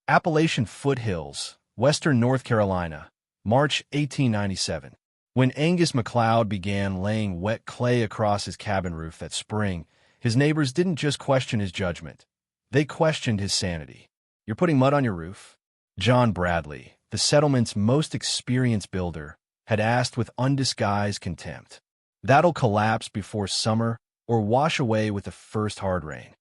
Appalachian foothills, western North Carolina, March 1897. When Angus MacLeod began laying wet clay across his cabin roof that spring, his neighbors didn't just question his judgment. They questioned his sanity. "You're putting mud on your roof?" John Bradley, the settlement's most experienced builder, had asked with undisguised contempt. "That'll collapse before summer or wash away with the first hard rain."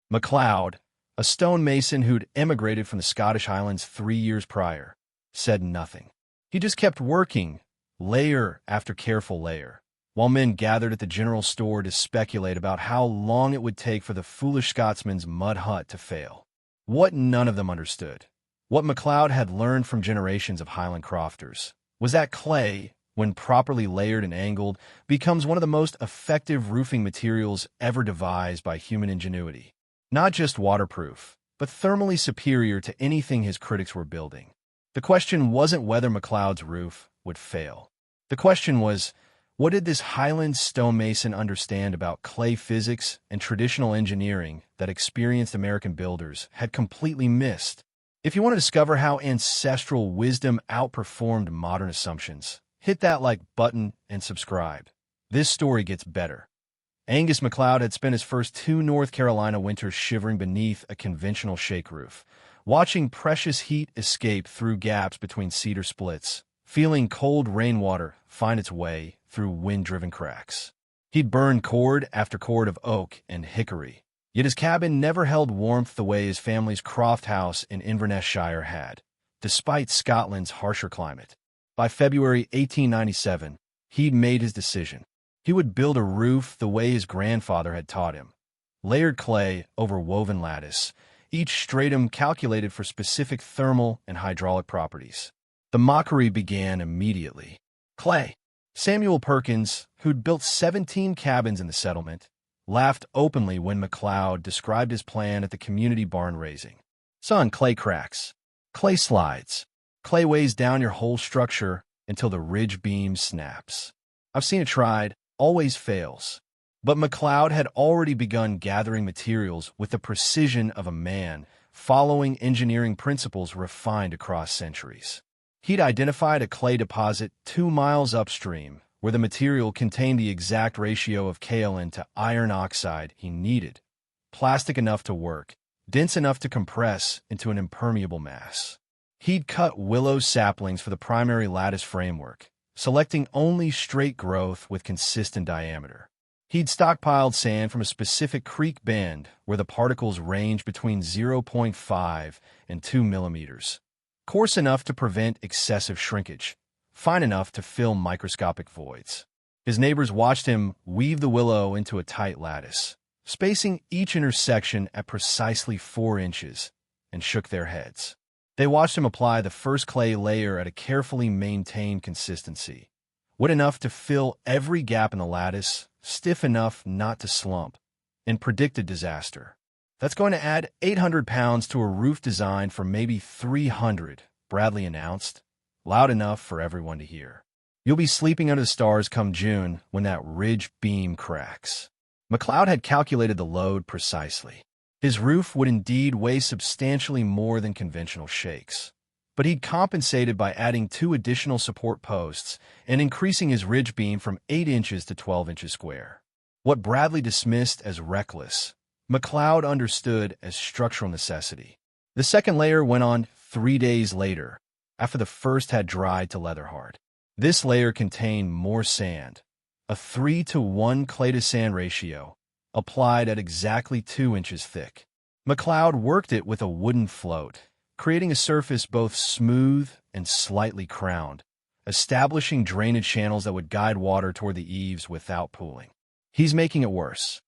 MacLeod, a stonemason who'd emigrated from the Scottish Highlands 3 years prior, said nothing. He just kept working, layer after careful layer, while men gathered at the general store to speculate about how long it would take for the foolish Scotsman's mud hut to fail. What none of them understood, what MacLeod had learned from generations of Highland crofters, was that clay, when properly layered and angled, becomes one of the most effective roofing materials ever devised by human ingenuity. Not just waterproof, but thermally superior to anything his critics were building. The question wasn't whether MacLeod's roof would fail. The question was, what did this Highland stonemason understand about clay physics and traditional engineering that experienced American builders had completely missed? If you want to discover how ancestral wisdom outperformed modern assumptions, hit that like button and subscribe. This story gets better. Angus MacLeod had spent his first 2 North Carolina winters shivering beneath a conventional shake roof, watching precious heat escape through gaps between cedar splits, feeling cold rainwater find its way through wind-driven cracks. He'd burned cord after cord of oak and hickory, yet his cabin never held warmth the way his family's croft house in Inverness Shire had, despite Scotland's harsher climate. By February 1897, he'd made his decision. He would build a roof the way his grandfather had taught him. Layered clay over woven lattice, each stratum calculated for specific thermal and hydraulic properties. The mockery began immediately. Clay. Samuel Perkins, who'd built 17 cabins in the settlement, laughed openly when MacLeod described his plan at the community barn raising. "Son, clay cracks. Clay slides. Clay weighs down your whole structure until the ridge beam snaps. I've seen it tried. Always fails." But MacLeod had already begun gathering materials with the precision of a man, following engineering principles refined across centuries. He'd identified a clay deposit 2 miles upstream, where the material contained the exact ratio of kaolin to iron oxide he needed, plastic enough to work, dense enough to compress into an impermeable mass. He'd cut willow saplings for the primary lattice framework, selecting only straight growth with consistent diameter. He'd stockpiled sand from a specific creek bend where the particles ranged between 0.5 and 2 millimeters, coarse enough to prevent excessive shrinkage, fine enough to fill microscopic voids. His neighbors watched him weave the willow into a tight lattice, spacing each intersection at precisely 4 inches, and shook their heads. They watched him apply the first clay layer at a carefully maintained consistency, wet enough to fill every gap in the lattice, stiff enough not to slump, and predicted disaster. "That's going to add 800 pounds to a roof designed for maybe 300, Bradley announced, loud enough for everyone to hear. "You'll be sleeping under the stars come June when that ridge beam cracks." MacLeod had calculated the load precisely. His roof would indeed weigh substantially more than conventional shakes, but he'd compensated by adding 2 additional support posts and increasing his ridge beam from 8 inches to 12 inches square. What Bradley dismissed as reckless, MacLeod understood as structural necessity. The second layer went on 3 days later, after the first had dried to leather hard. This layer contained more sand, a 3-to-1 clay-to-sand ratio, applied at exactly 2 inches thick. MacLeod worked it with a wooden float, creating a surface both smooth and slightly crowned, establishing drainage channels that would guide water toward the eaves without pooling. "He's making it worse,"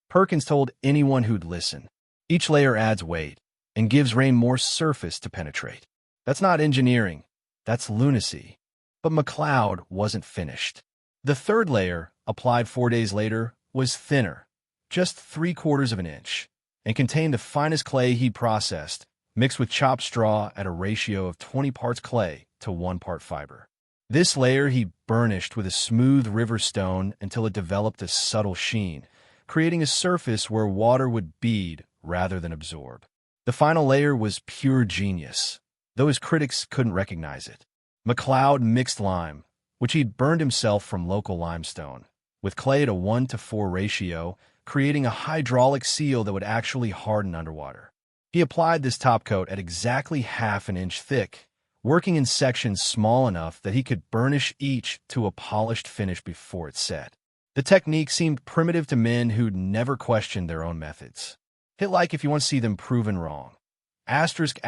Perkins told anyone who'd listen. "Each layer adds weight and gives rain more surface to penetrate. That's not engineering, that's lunacy." But MacLeod wasn't finished. The third layer, applied 4 days later, was thinner, just 3/4 of an inch, and contained the finest clay he'd processed, mixed with chopped straw at a ratio of 20 parts clay to 1 part fiber. This layer he burnished with a smooth river stone until it developed a subtle sheen, creating a surface where water would bead rather than absorb. The final layer was pure genius, though his critics couldn't recognize it. McLeod mixed lime, which he'd burned himself from local limestone, with clay at a 1:4 ratio, creating a hydraulic seal that would actually harden underwater. He applied this top coat at exactly half an inch thick, working in sections small enough that he could burnish each to a polished finish before it set. The technique seemed primitive to men who'd never questioned their own methods. Hit like if you want to see them proven wrong. Asterisk,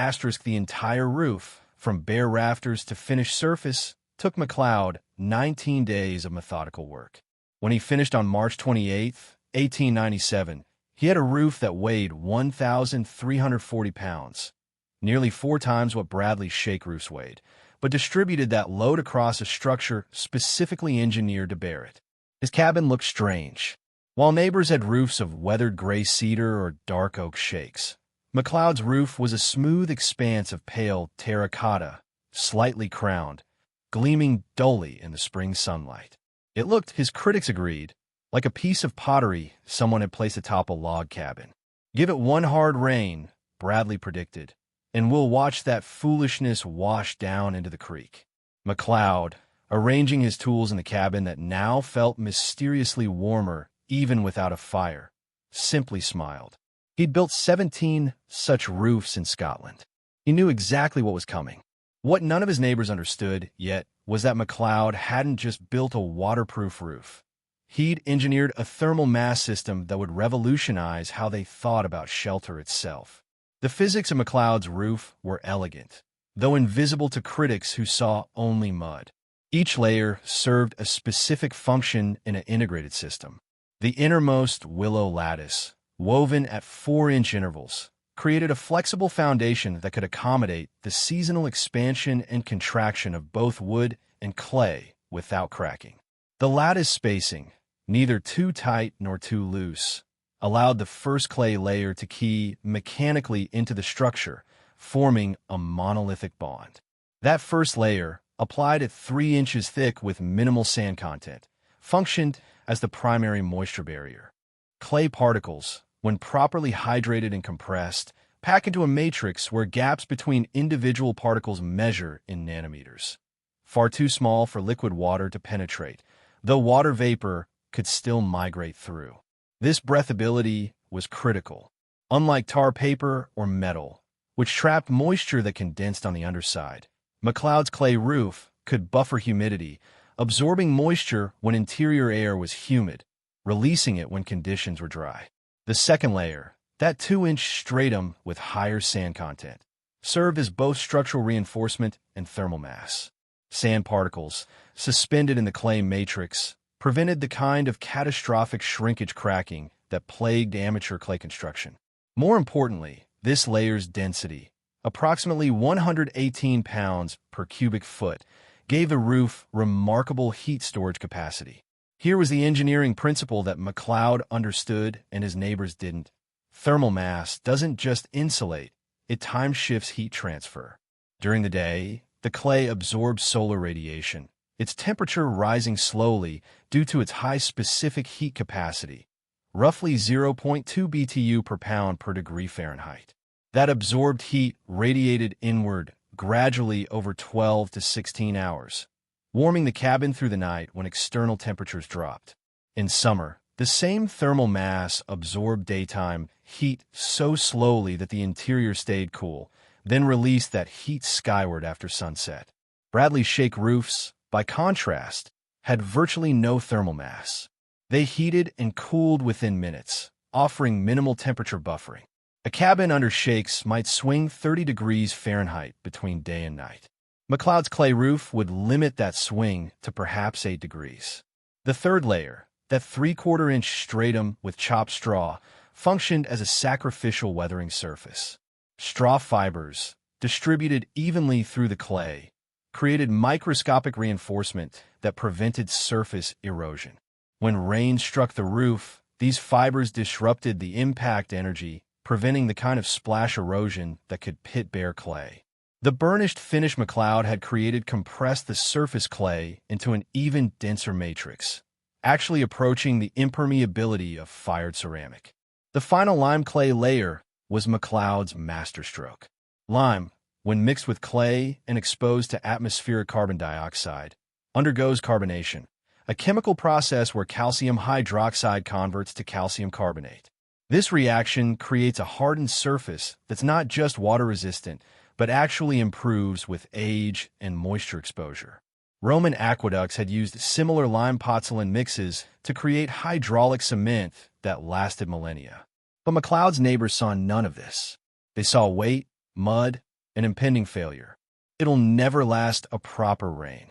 the entire roof, from bare rafters to finished surface, took McLeod 19 days of methodical work. When he finished on March 28, 1897, he had a roof that weighed 1,340 pounds, nearly 4 times what Bradley's shake roofs weighed, but distributed that load across a structure specifically engineered to bear it. His cabin looked strange. While neighbors had roofs of weathered gray cedar or dark oak shakes, McLeod's roof was a smooth expanse of pale terracotta, slightly crowned, gleaming dully in the spring sunlight. It looked, his critics agreed, like a piece of pottery someone had placed atop a log cabin. "Give it one hard rain," Bradley predicted, "and we'll watch that foolishness wash down into the creek." McLeod, arranging his tools in the cabin that now felt mysteriously warmer even without a fire, simply smiled. He'd built 17 such roofs in Scotland. He knew exactly what was coming. What none of his neighbors understood yet was that McLeod hadn't just built a waterproof roof. He'd engineered a thermal mass system that would revolutionize how they thought about shelter itself. The physics of McLeod's roof were elegant, though invisible to critics who saw only mud. Each layer served a specific function in an integrated system. The innermost willow lattice, woven at 4-inch intervals, created a flexible foundation that could accommodate the seasonal expansion and contraction of both wood and clay without cracking. The lattice spacing, neither too tight nor too loose, allowed the first clay layer to key mechanically into the structure, forming a monolithic bond. That first layer, applied at 3 inches thick with minimal sand content, functioned as the primary moisture barrier. Clay particles, when properly hydrated and compressed, pack into a matrix where gaps between individual particles measure in nanometers. Far too small for liquid water to penetrate, though water vapor could still migrate through. This breathability was critical. Unlike tar paper or metal, which trapped moisture that condensed on the underside, McLeod's clay roof could buffer humidity, absorbing moisture when interior air was humid, releasing it when conditions were dry. The second layer, that 2-inch stratum with higher sand content, served as both structural reinforcement and thermal mass. Sand particles, suspended in the clay matrix, prevented the kind of catastrophic shrinkage cracking that plagued amateur clay construction. More importantly, this layer's density, approximately 118 pounds per cubic foot, gave the roof remarkable heat storage capacity. Here was the engineering principle that McLeod understood and his neighbors didn't. Thermal mass doesn't just insulate, it time-shifts heat transfer. During the day, the clay absorbs solar radiation, its temperature rising slowly due to its high specific heat capacity, roughly 0.2 BTU per pound per degree Fahrenheit. That absorbed heat radiated inward gradually over 12 to 16 hours, warming the cabin through the night when external temperatures dropped. In summer, the same thermal mass absorbed daytime heat so slowly that the interior stayed cool, then released that heat skyward after sunset. Bradley's shake roofs, by contrast, had virtually no thermal mass. They heated and cooled within minutes, offering minimal temperature buffering. A cabin under shakes might swing 30 degrees Fahrenheit between day and night. McLeod's clay roof would limit that swing to perhaps 8 degrees. The third layer, that 3/4-inch stratum with chopped straw, functioned as a sacrificial weathering surface. Straw fibers, distributed evenly through the clay, created microscopic reinforcement that prevented surface erosion. When rain struck the roof, these fibers disrupted the impact energy, preventing the kind of splash erosion that could pit bare clay. The burnished finish McLeod had created compressed the surface clay into an even denser matrix, actually approaching the impermeability of fired ceramic. The final lime clay layer was McLeod's masterstroke. Lime, when mixed with clay and exposed to atmospheric carbon dioxide, undergoes carbonation, a chemical process where calcium hydroxide converts to calcium carbonate. This reaction creates a hardened surface that's not just water-resistant, but actually improves with age and moisture exposure. Roman aqueducts had used similar lime pozzolan mixes to create hydraulic cement that lasted millennia. But McLeod's neighbors saw none of this. They saw weight, mud, and impending failure. "It'll never last a proper rain,"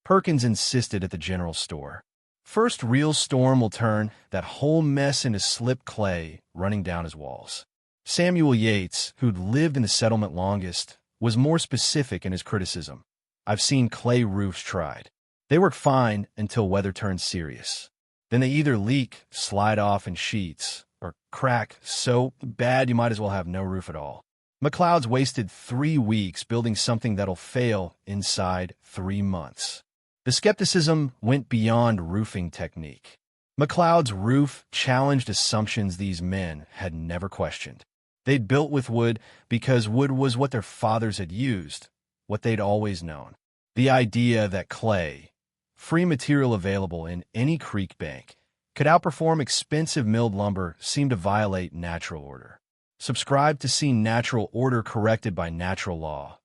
Perkins insisted at the general store. "First real storm will turn that whole mess into slipped clay running down his walls." Samuel Yates, who'd lived in the settlement longest, was more specific in his criticism. "I've seen clay roofs tried. They work fine until weather turns serious. Then they either leak, slide off in sheets, or crack so bad you might as well have no roof at all." McLeod's wasted 3 weeks building something that'll fail inside 3 months. The skepticism went beyond roofing technique. McLeod's roof challenged assumptions these men had never questioned. They'd built with wood because wood was what their fathers had used, what they'd always known. The idea that clay, free material available in any creek bank, could outperform expensive milled lumber seemed to violate natural order. Subscribe to see natural order corrected by natural law.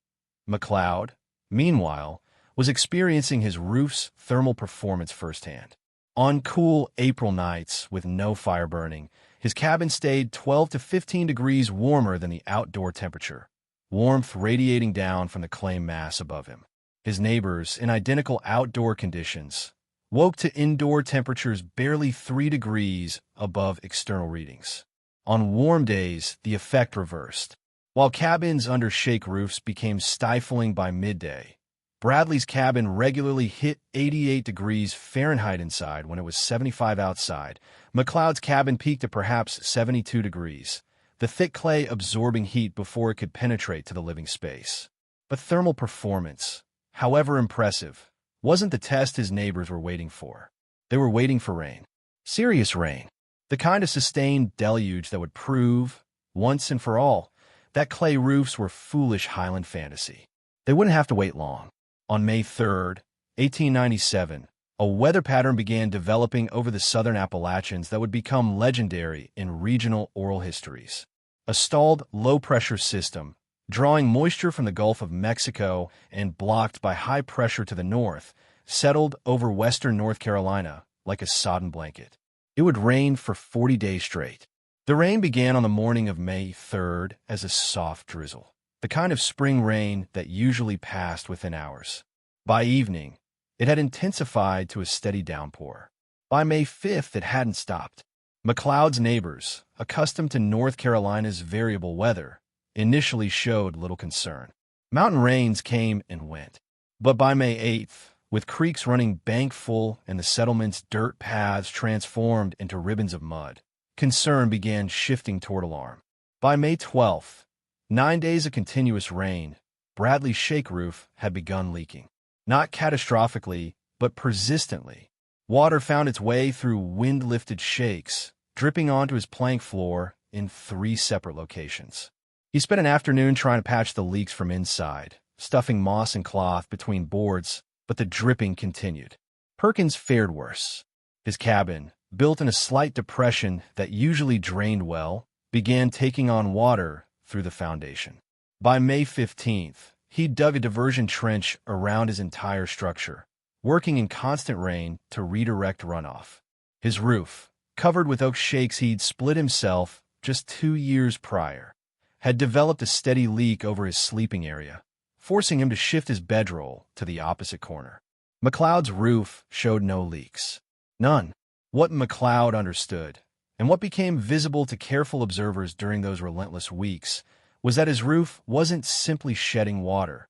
McLeod, meanwhile, was experiencing his roof's thermal performance firsthand. On cool April nights with no fire burning, his cabin stayed 12 to 15 degrees warmer than the outdoor temperature, warmth radiating down from the clay mass above him. His neighbors, in identical outdoor conditions, woke to indoor temperatures barely 3 degrees above external readings. On warm days, the effect reversed. While cabins under shake roofs became stifling by midday, Bradley's cabin regularly hit 88 degrees Fahrenheit inside when it was 75 outside. McLeod's cabin peaked at perhaps 72 degrees, the thick clay absorbing heat before it could penetrate to the living space. But thermal performance, however impressive, wasn't the test his neighbors were waiting for. They were waiting for rain. Serious rain. The kind of sustained deluge that would prove, once and for all, that clay roofs were foolish Highland fantasy. They wouldn't have to wait long. On May 3, 1897, a weather pattern began developing over the southern Appalachians that would become legendary in regional oral histories. A stalled low-pressure system, drawing moisture from the Gulf of Mexico and blocked by high pressure to the north, settled over western North Carolina like a sodden blanket. It would rain for 40 days straight. The rain began on the morning of May 3rd as a soft drizzle, the kind of spring rain that usually passed within hours. By evening, it had intensified to a steady downpour. By May 5th, it hadn't stopped. McLeod's neighbors, accustomed to North Carolina's variable weather, initially showed little concern. Mountain rains came and went. But by May 8th, with creeks running bank full and the settlement's dirt paths transformed into ribbons of mud, concern began shifting toward alarm. By May 12th, 9 days of continuous rain, Bradley's shake roof had begun leaking. Not catastrophically, but persistently. Water found its way through wind-lifted shakes, dripping onto his plank floor in 3 separate locations. He spent an afternoon trying to patch the leaks from inside, stuffing moss and cloth between boards, but the dripping continued. Perkins fared worse. His cabin, built in a slight depression that usually drained well, began taking on water through the foundation. By May 15th, he dug a diversion trench around his entire structure, working in constant rain to redirect runoff. His roof, covered with oak shakes he'd split himself just 2 years prior, had developed a steady leak over his sleeping area, forcing him to shift his bedroll to the opposite corner. McLeod's roof showed no leaks. None. What McLeod understood, and what became visible to careful observers during those relentless weeks, was that his roof wasn't simply shedding water.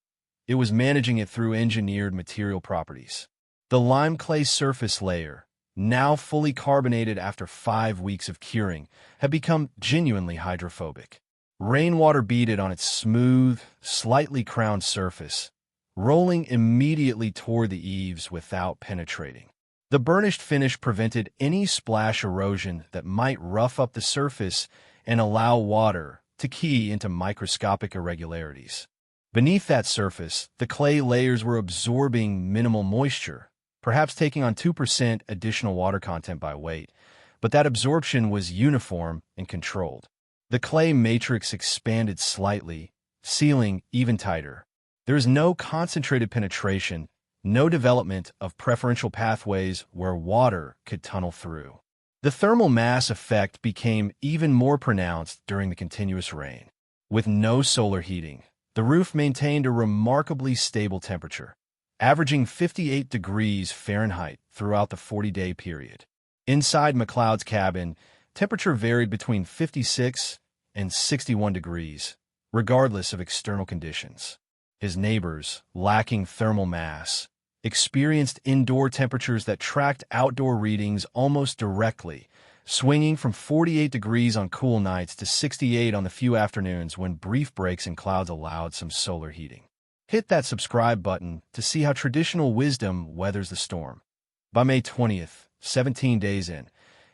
It was managing it through engineered material properties. The lime clay surface layer, now fully carbonated after 5 weeks of curing, had become genuinely hydrophobic. Rainwater beaded on its smooth, slightly crowned surface, rolling immediately toward the eaves without penetrating. The burnished finish prevented any splash erosion that might rough up the surface and allow water, to key into microscopic irregularities. Beneath that surface, the clay layers were absorbing minimal moisture, perhaps taking on 2% additional water content by weight, but that absorption was uniform and controlled. The clay matrix expanded slightly, sealing even tighter. There is no concentrated penetration, no development of preferential pathways where water could tunnel through. The thermal mass effect became even more pronounced during the continuous rain. With no solar heating, the roof maintained a remarkably stable temperature, averaging 58 degrees Fahrenheit throughout the 40-day period. Inside McLeod's cabin, temperature varied between 56 and 61 degrees, regardless of external conditions. His neighbors, lacking thermal mass, experienced indoor temperatures that tracked outdoor readings almost directly, swinging from 48 degrees on cool nights to 68 on the few afternoons when brief breaks in clouds allowed some solar heating. Hit that subscribe button to see how traditional wisdom weathers the storm. By May 20th, 17 days in,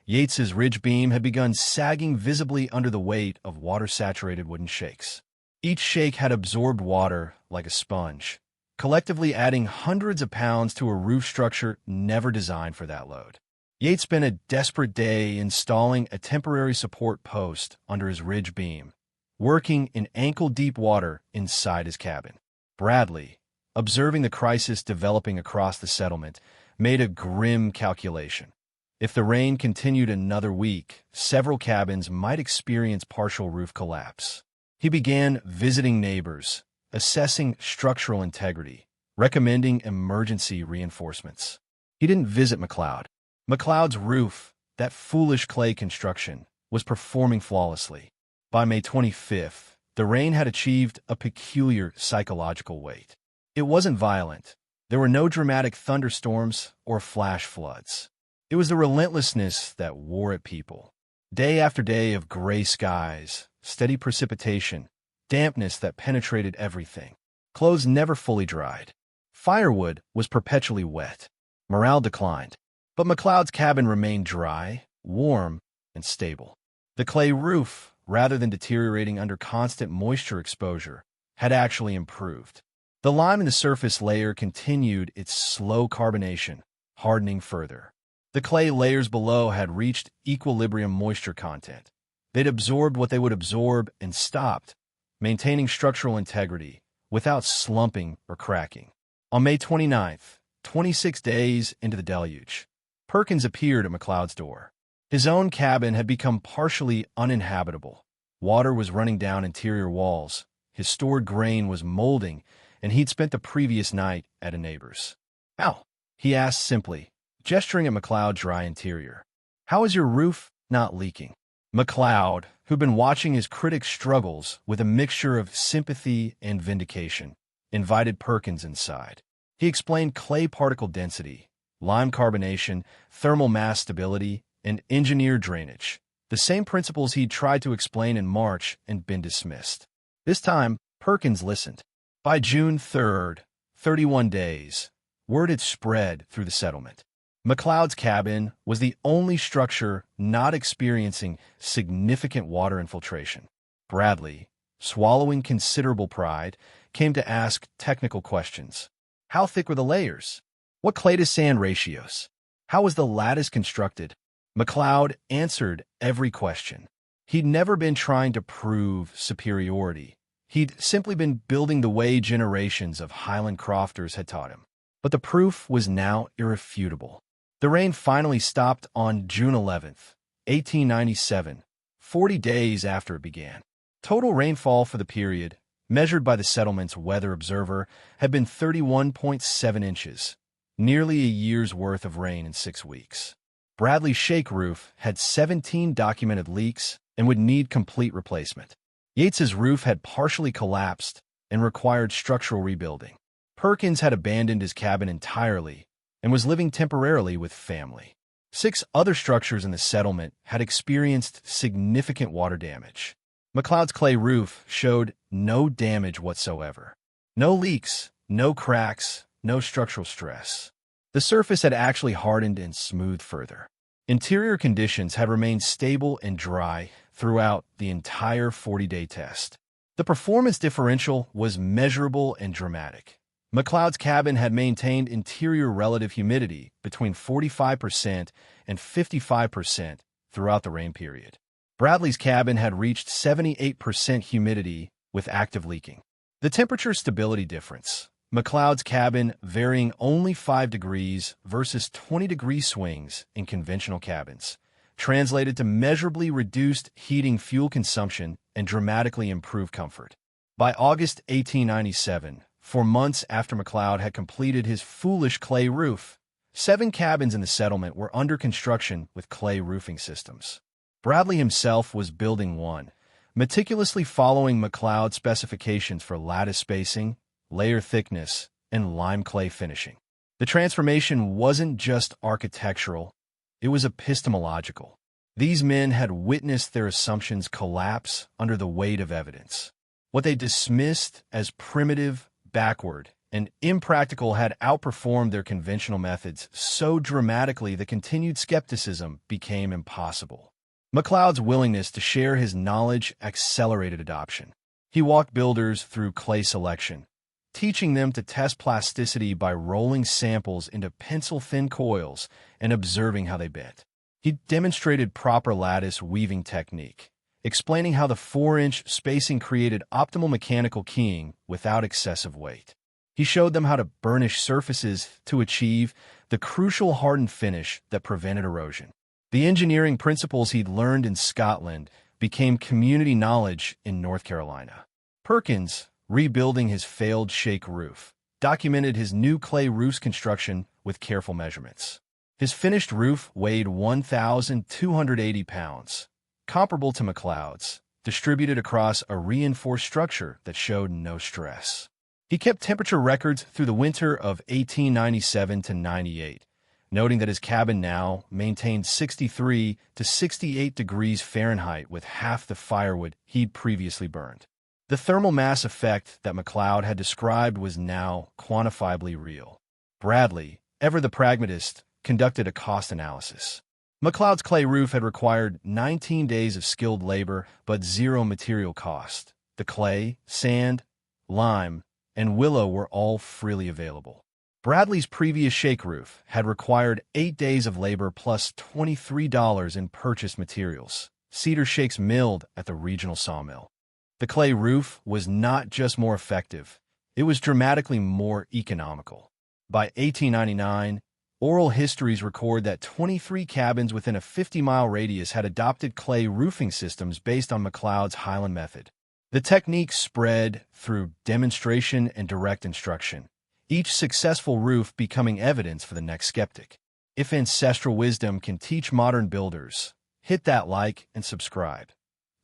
Yates's ridge beam had begun sagging visibly under the weight of water-saturated wooden shakes. Each shake had absorbed water like a sponge, collectively adding hundreds of pounds to a roof structure never designed for that load. Yates spent a desperate day installing a temporary support post under his ridge beam, working in ankle-deep water inside his cabin. Bradley, observing the crisis developing across the settlement, made a grim calculation. If the rain continued another week, several cabins might experience partial roof collapse. He began visiting neighbors, assessing structural integrity, recommending emergency reinforcements. He didn't visit McLeod. McLeod's roof, that foolish clay construction, was performing flawlessly. By May 25th, the rain had achieved a peculiar psychological weight. It wasn't violent. There were no dramatic thunderstorms or flash floods. It was the relentlessness that wore at people. Day after day of gray skies, steady precipitation, dampness that penetrated everything. Clothes never fully dried. Firewood was perpetually wet. Morale declined. But McLeod's cabin remained dry, warm, and stable. The clay roof, rather than deteriorating under constant moisture exposure, had actually improved. The lime in the surface layer continued its slow carbonation, hardening further. The clay layers below had reached equilibrium moisture content. They'd absorbed what they would absorb and stopped, maintaining structural integrity without slumping or cracking. On May 29th, 26 days into the deluge, Perkins appeared at McLeod's door. His own cabin had become partially uninhabitable. Water was running down interior walls, his stored grain was molding, and he'd spent the previous night at a neighbor's. "How?" he asked simply, gesturing at McLeod's dry interior. "How is your roof not leaking?" McLeod, who'd been watching his critics' struggles with a mixture of sympathy and vindication, invited Perkins inside. He explained clay particle density, lime carbonation, thermal mass stability, and engineered drainage, the same principles he'd tried to explain in March and been dismissed. This time, Perkins listened. By June 3rd, 31 days, word had spread through the settlement. McLeod's cabin was the only structure not experiencing significant water infiltration. Bradley, swallowing considerable pride, came to ask technical questions. How thick were the layers? What clay-to-sand ratios? How was the lattice constructed? McLeod answered every question. He'd never been trying to prove superiority. He'd simply been building the way generations of Highland crofters had taught him. But the proof was now irrefutable. The rain finally stopped on June 11th, 1897, 40 days after it began. Total rainfall for the period, measured by the settlement's weather observer, had been 31.7 inches, nearly a year's worth of rain in 6 weeks. Bradley's shake roof had 17 documented leaks and would need complete replacement. Yates's roof had partially collapsed and required structural rebuilding. Perkins had abandoned his cabin entirely and was living temporarily with family. 6 other structures in the settlement had experienced significant water damage. McLeod's clay roof showed no damage whatsoever. No leaks, no cracks, no structural stress. The surface had actually hardened and smoothed further. Interior conditions had remained stable and dry, throughout the entire 40-day test. The performance differential was measurable and dramatic. McLeod's cabin had maintained interior relative humidity between 45% and 55% throughout the rain period. Bradley's cabin had reached 78% humidity with active leaking. The temperature stability difference. McLeod's cabin varying only 5 degrees versus 20-degree swings in conventional cabins, translated to measurably reduced heating fuel consumption and dramatically improved comfort. By August 1897, 4 months after McLeod had completed his foolish clay roof, 7 cabins in the settlement were under construction with clay roofing systems. Bradley himself was building one, meticulously following McLeod's specifications for lattice spacing, layer thickness, and lime clay finishing. The transformation wasn't just architectural, it was epistemological. These men had witnessed their assumptions collapse under the weight of evidence. What they dismissed as primitive, backward, and impractical had outperformed their conventional methods so dramatically that continued skepticism became impossible. McLeod's willingness to share his knowledge accelerated adoption. He walked builders through clay selection, teaching them to test plasticity by rolling samples into pencil-thin coils and observing how they bent. He demonstrated proper lattice weaving technique, explaining how the 4-inch spacing created optimal mechanical keying without excessive weight. He showed them how to burnish surfaces to achieve the crucial hardened finish that prevented erosion. The engineering principles he'd learned in Scotland became community knowledge in North Carolina. Perkins, rebuilding his failed shake roof, documented his new clay roof's construction with careful measurements. His finished roof weighed 1,280 pounds, comparable to McLeod's, distributed across a reinforced structure that showed no stress. He kept temperature records through the winter of 1897 to 98, noting that his cabin now maintained 63 to 68 degrees Fahrenheit with half the firewood he'd previously burned. The thermal mass effect that McLeod had described was now quantifiably real. Bradley, ever the pragmatist, conducted a cost analysis. McLeod's clay roof had required 19 days of skilled labor but zero material cost. The clay, sand, lime, and willow were all freely available. Bradley's previous shake roof had required 8 days of labor plus $23 in purchased materials, cedar shakes milled at the regional sawmill. The clay roof was not just more effective, it was dramatically more economical. By 1899, oral histories record that 23 cabins within a 50-mile radius had adopted clay roofing systems based on McLeod's Highland method. The technique spread through demonstration and direct instruction, each successful roof becoming evidence for the next skeptic. If ancestral wisdom can teach modern builders, hit that like and subscribe.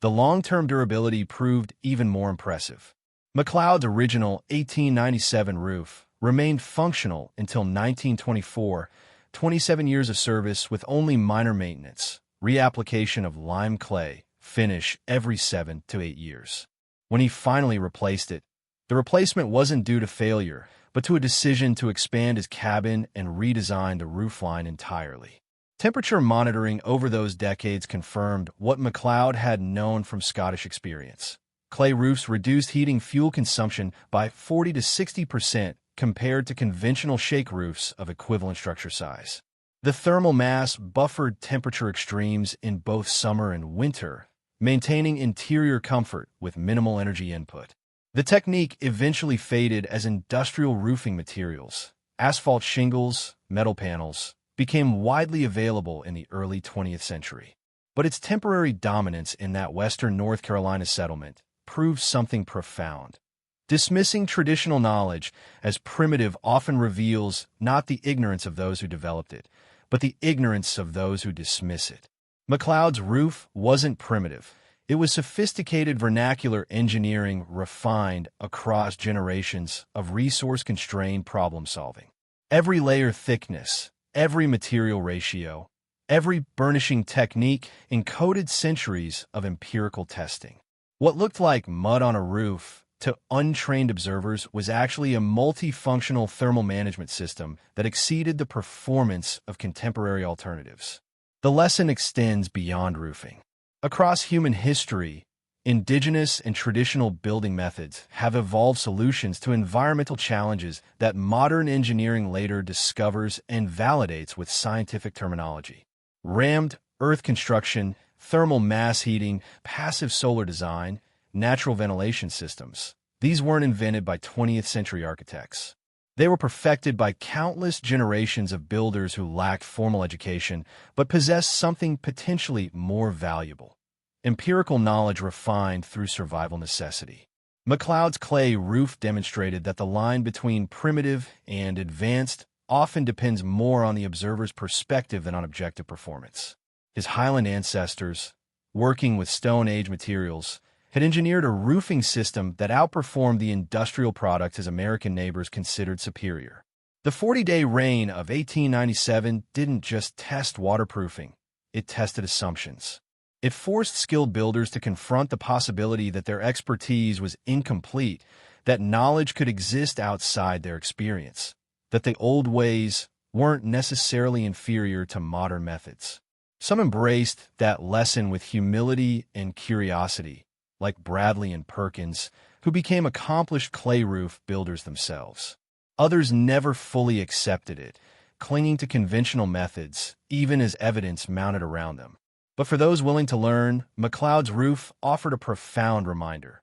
The long-term durability proved even more impressive. McLeod's original 1897 roof remained functional until 1924, 27 years of service with only minor maintenance, reapplication of lime clay, finish every 7 to 8 years. When he finally replaced it, the replacement wasn't due to failure, but to a decision to expand his cabin and redesign the roofline entirely. Temperature monitoring over those decades confirmed what McLeod had known from Scottish experience. Clay roofs reduced heating fuel consumption by 40 to 60% compared to conventional shake roofs of equivalent structure size. The thermal mass buffered temperature extremes in both summer and winter, maintaining interior comfort with minimal energy input. The technique eventually faded as industrial roofing materials, asphalt shingles, metal panels, became widely available in the early 20th century. But its temporary dominance in that western North Carolina settlement proved something profound. Dismissing traditional knowledge as primitive often reveals not the ignorance of those who developed it, but the ignorance of those who dismiss it. McLeod's roof wasn't primitive. It was sophisticated vernacular engineering refined across generations of resource-constrained problem-solving. Every layer thickness, every material ratio, every burnishing technique encoded centuries of empirical testing. What looked like mud on a roof to untrained observers was actually a multifunctional thermal management system that exceeded the performance of contemporary alternatives. The lesson extends beyond roofing. Across human history, indigenous and traditional building methods have evolved solutions to environmental challenges that modern engineering later discovers and validates with scientific terminology. Rammed earth construction, thermal mass heating, passive solar design, natural ventilation systems. These weren't invented by 20th century architects. They were perfected by countless generations of builders who lacked formal education but possessed something potentially more valuable: empirical knowledge refined through survival necessity. McLeod's clay roof demonstrated that the line between primitive and advanced often depends more on the observer's perspective than on objective performance. His Highland ancestors, working with Stone Age materials, had engineered a roofing system that outperformed the industrial product his American neighbors considered superior. The 40-day reign of 1897 didn't just test waterproofing, it tested assumptions. It forced skilled builders to confront the possibility that their expertise was incomplete, that knowledge could exist outside their experience, that the old ways weren't necessarily inferior to modern methods. Some embraced that lesson with humility and curiosity, like Bradley and Perkins, who became accomplished clay roof builders themselves. Others never fully accepted it, clinging to conventional methods, even as evidence mounted around them. But for those willing to learn, McLeod's roof offered a profound reminder.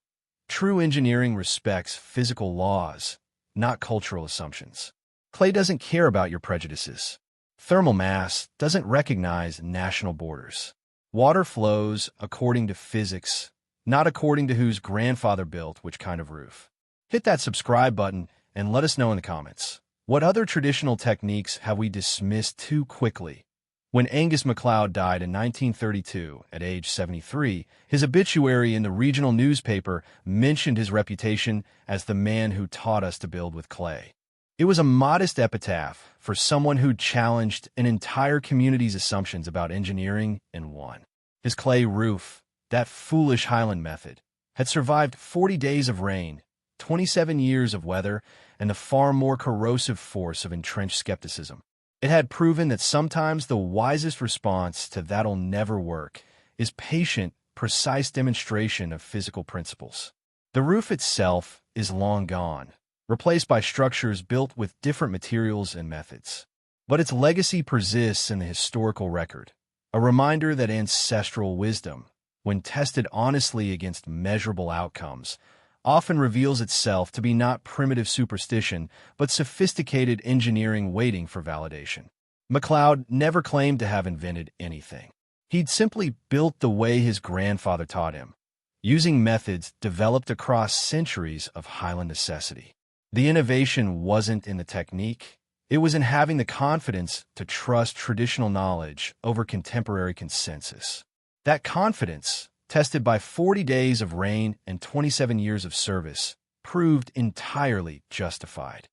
True engineering respects physical laws, not cultural assumptions. Clay doesn't care about your prejudices. Thermal mass doesn't recognize national borders. Water flows according to physics, not according to whose grandfather built which kind of roof. Hit that subscribe button and let us know in the comments. What other traditional techniques have we dismissed too quickly? When Angus MacLeod died in 1932 at age 73, his obituary in the regional newspaper mentioned his reputation as the man who taught us to build with clay. It was a modest epitaph for someone who challenged an entire community's assumptions about engineering and won. His clay roof, that foolish Highland method, had survived 40 days of rain, 27 years of weather, and the far more corrosive force of entrenched skepticism. It had proven that sometimes the wisest response to "that'll never work" is patient, precise demonstration of physical principles. The roof itself is long gone, replaced by structures built with different materials and methods. But its legacy persists in the historical record, a reminder that ancestral wisdom, when tested honestly against measurable outcomes, often reveals itself to be not primitive superstition, but sophisticated engineering waiting for validation. MacLeod never claimed to have invented anything. He'd simply built the way his grandfather taught him, using methods developed across centuries of Highland necessity. The innovation wasn't in the technique, it was in having the confidence to trust traditional knowledge over contemporary consensus. That confidence, tested by 40 days of rain and 27 years of service, proved entirely justified.